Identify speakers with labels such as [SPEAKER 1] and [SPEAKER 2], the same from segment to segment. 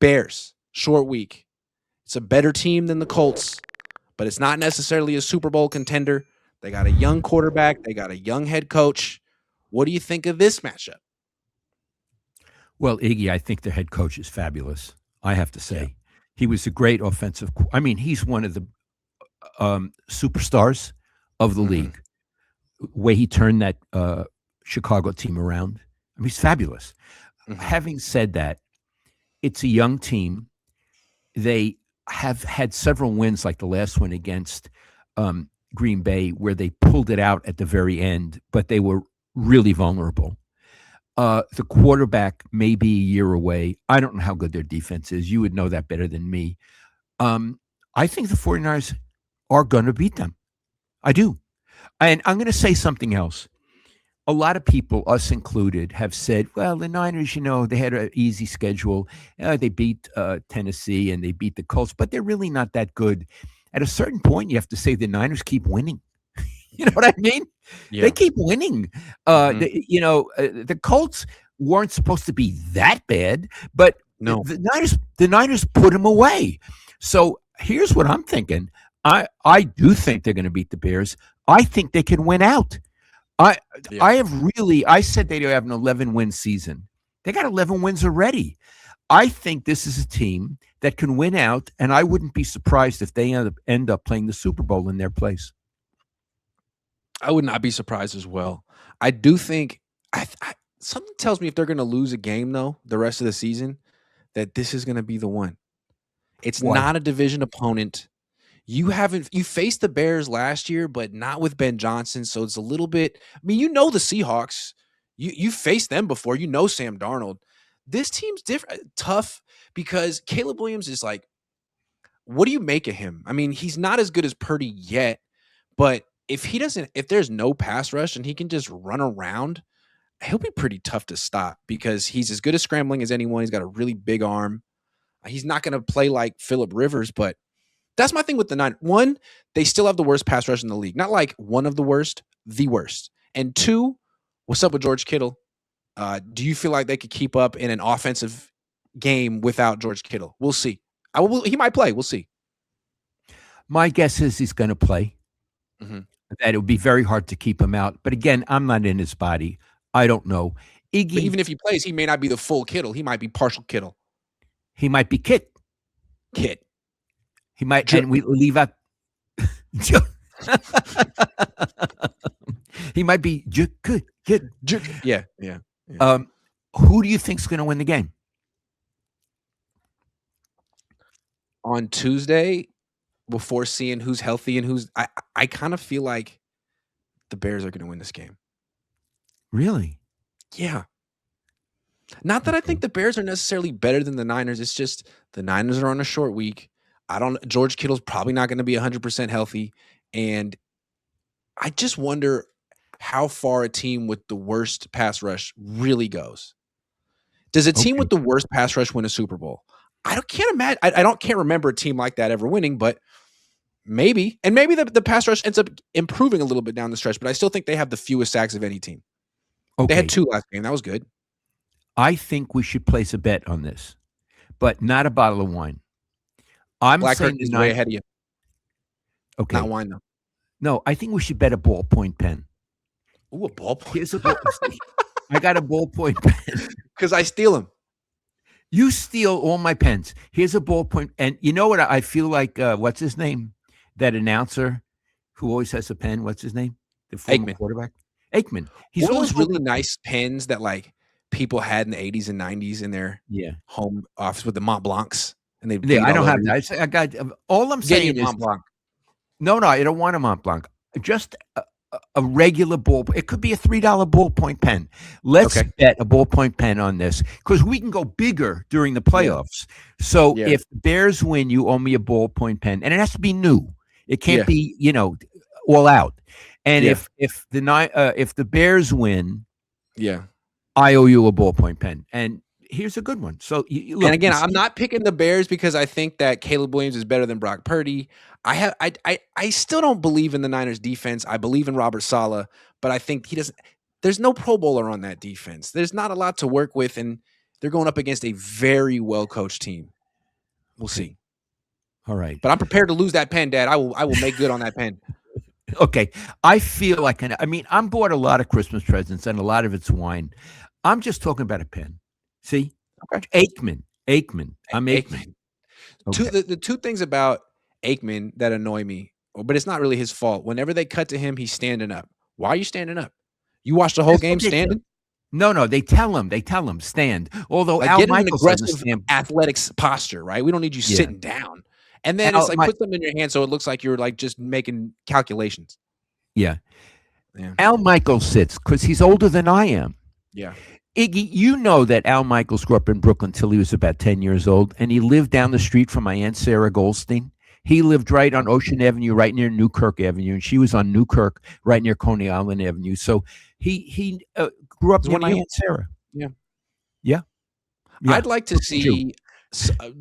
[SPEAKER 1] Bears, short week. It's a better team than the Colts, but it's not necessarily a Super Bowl contender. They got a young quarterback. They got a young head coach. What do you think of this matchup?
[SPEAKER 2] Well, Iggy, I think the head coach is fabulous. I have to
[SPEAKER 1] Yeah.
[SPEAKER 2] say, he was a great offensive. I mean, he's one of the superstars of the
[SPEAKER 1] Mhm.
[SPEAKER 2] league. Way he turned that Chicago team around. I mean, he's fabulous.
[SPEAKER 1] Mhm.
[SPEAKER 2] Having said that, it's a young team. They have had several wins, like the last one against Green Bay, where they pulled it out at the very end, but they were really vulnerable. The quarterback may be a year away. I don't know how good their defense is. You would know that better than me. I think the 49ers are going to beat them. I do. And I'm going to say something else. A lot of people, us included, have said, well, the Niners, they had an easy schedule. They beat Tennessee and they beat the Colts, but they're really not that good. At a certain point, you have to say the Niners keep winning. You know what I mean? They
[SPEAKER 1] Yeah.
[SPEAKER 2] keep winning.
[SPEAKER 1] Mhm.
[SPEAKER 2] The Colts weren't supposed to be that bad, but
[SPEAKER 1] No.
[SPEAKER 2] the Niners put them away. So here's what I'm thinking. I do think they're going to beat the Bears. I think they can win out. I
[SPEAKER 1] Yeah.
[SPEAKER 2] I said they have an 11-win season. They got 11 wins already. I think this is a team that can win out, and I wouldn't be surprised if they end up playing the Super Bowl in their place.
[SPEAKER 1] I would not be surprised as well. I do think something tells me if they're going to lose a game though the rest of the season, that this is going to be the one. It's
[SPEAKER 2] Why?
[SPEAKER 1] not a division opponent. You faced the Bears last year, but not with Ben Johnson, so it's a little bit. I mean, the Seahawks. You faced them before. You know Sam Darnold. This team's different, tough because Caleb Williams is like, what do you make of him? I mean, he's not as good as Purdy yet, but if there's no pass rush and he can just run around, he'll be pretty tough to stop because he's as good at scrambling as anyone. He's got a really big arm. He's not going to play like Phillip Rivers, but that's my thing with the Niners. One, they still have the worst pass rush in the league. Not like one of the worst, the worst. And two, what's up with George Kittle? Do you feel like they could keep up in an offensive game without George Kittle? We'll see. He might play. We'll see.
[SPEAKER 2] My guess is he's going to play.
[SPEAKER 1] Mm-hmm.
[SPEAKER 2] That it would be very hard to keep him out. But again, I'm not in his body. I don't know. Iggy,
[SPEAKER 1] But even if he plays, he may not be the full Kittle. He might be partial Kittle.
[SPEAKER 2] He might be Kit. He might, and we leave out. He might be good.
[SPEAKER 1] Yeah.
[SPEAKER 2] Who do you think's going to win the game
[SPEAKER 1] on Tuesday? Before seeing who's healthy and who's, I kind of feel like the Bears are going to win this game.
[SPEAKER 2] Really?
[SPEAKER 1] Yeah. Not that I think the Bears are necessarily better than the Niners. It's just the Niners are on a short week. George Kittle's probably not going to be 100% healthy. And I just wonder how far a team with the worst pass rush really goes. Does a team with the worst pass rush win a Super Bowl? Can't imagine. Can't remember a team like that ever winning, but maybe. And maybe the pass rush ends up improving a little bit down the stretch, but I still think they have the fewest sacks of any team. They had 2 last game. That was good.
[SPEAKER 2] I think we should place a bet on this, but not a bottle of wine. I'm
[SPEAKER 1] Black
[SPEAKER 2] saying
[SPEAKER 1] is way ahead of you.
[SPEAKER 2] Okay.
[SPEAKER 1] Not wine, though.
[SPEAKER 2] No, I think we should bet a ballpoint pen.
[SPEAKER 1] Ooh, a ballpoint.
[SPEAKER 2] Here's a I got a ballpoint pen.
[SPEAKER 1] Because I steal them.
[SPEAKER 2] You steal all my pens. Here's a ballpoint. And you know what? I feel like, what's his name? That announcer who always has a pen. What's his name? The former quarterback? Aikman.
[SPEAKER 1] He's always really nice pens that like people had in the 80s and 90s in their home office with the Mont Blancs. And
[SPEAKER 2] I don't have that. I got all I'm saying is
[SPEAKER 1] Mont Blanc.
[SPEAKER 2] No, I don't want a Mont Blanc. Just a regular ball. It could be a $3 ballpoint pen. Let's bet a ballpoint pen on this because we can go bigger during the playoffs. Yeah. So if the Bears win, you owe me a ballpoint pen, and it has to be new. It can't be, all out. And if the Bears win, I owe you a ballpoint pen. And here's a good one. So, look,
[SPEAKER 1] and again, I'm not picking the Bears because I think that Caleb Williams is better than Brock Purdy. I still don't believe in the Niners defense. I believe in Robert Saleh, but I think he doesn't. There's no Pro Bowler on that defense. There's not a lot to work with, and They're going up against a very well coached team. We'll
[SPEAKER 2] Okay.
[SPEAKER 1] see.
[SPEAKER 2] All right.
[SPEAKER 1] But I'm prepared to lose that pen, Dad. I will make good on that pen.
[SPEAKER 2] Okay. I feel like I'm bought a lot of Christmas presents and a lot of it's wine. I'm just talking about a pen. See?
[SPEAKER 1] Okay.
[SPEAKER 2] Aikman. I'm Aikman.
[SPEAKER 1] Aikman.
[SPEAKER 2] Okay.
[SPEAKER 1] The two things about Aikman that annoy me, but it's not really his fault. Whenever they cut to him, he's standing up. Why are you standing up? You watched the whole
[SPEAKER 2] That's
[SPEAKER 1] game
[SPEAKER 2] ridiculous.
[SPEAKER 1] standing?
[SPEAKER 2] No, they tell him stand. Although
[SPEAKER 1] Like,
[SPEAKER 2] Al
[SPEAKER 1] get in an
[SPEAKER 2] Michaels doesn't
[SPEAKER 1] aggressive
[SPEAKER 2] stand.
[SPEAKER 1] athletics posture, right? We don't need you
[SPEAKER 2] Yeah.
[SPEAKER 1] sitting down. And then it's like put something in your hand so it looks like you're like just making calculations.
[SPEAKER 2] Yeah.
[SPEAKER 1] Yeah.
[SPEAKER 2] Al Michaels sits because he's older than I am.
[SPEAKER 1] Yeah.
[SPEAKER 2] Iggy, you know that Al Michaels grew up in Brooklyn until he was about 10 years old, and he lived down the street from my Aunt Sarah Goldstein. He lived right on Ocean Avenue, right near Newkirk Avenue, and she was on Newkirk, right near Coney Island Avenue. So he grew up near my Aunt Sarah.
[SPEAKER 1] Yeah.
[SPEAKER 2] Yeah.
[SPEAKER 1] I'd like to see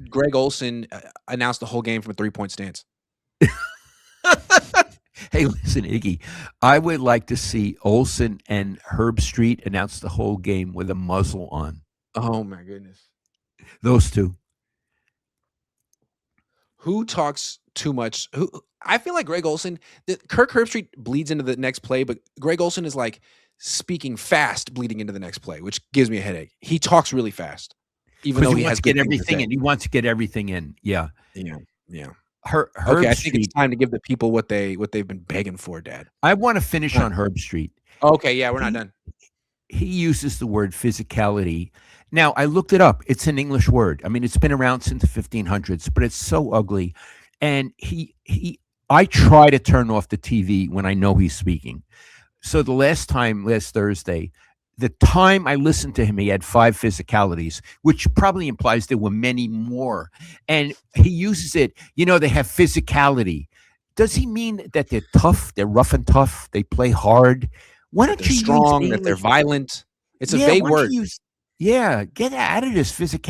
[SPEAKER 1] Greg Olson announce the whole game from a 3-point stance.
[SPEAKER 2] Hey, listen, Iggy, I would like to see Olson and Herb Street announce the whole game with a muzzle on.
[SPEAKER 1] Oh, my goodness.
[SPEAKER 2] Those two.
[SPEAKER 1] Who talks too much? I feel like Greg Olson, Kirk Herbstreit bleeds into the next play, but Greg Olson is like speaking fast, bleeding into the next play, which gives me a headache. He talks really fast, even though he has
[SPEAKER 2] to get everything in. He wants to get everything in. Yeah.
[SPEAKER 1] Yeah.
[SPEAKER 2] Okay,
[SPEAKER 1] I think it's time to give the people what they've been begging for, Dad.
[SPEAKER 2] I want to finish on Herb Street.
[SPEAKER 1] Okay, yeah, we're not done.
[SPEAKER 2] He uses the word physicality. Now, I looked it up. It's an English word. I mean, it's been around since the 1500s, but it's so ugly. And I try to turn off the TV when I know he's speaking. So last Thursday, the time I listened to him, he had 5 physicalities, which probably implies there were many more. And he uses it, they have physicality. Does he mean that they're tough, they're rough and tough, they play hard? Why don't you
[SPEAKER 1] strong, that they're violent? It's a vague word.
[SPEAKER 2] Get out of this physicality.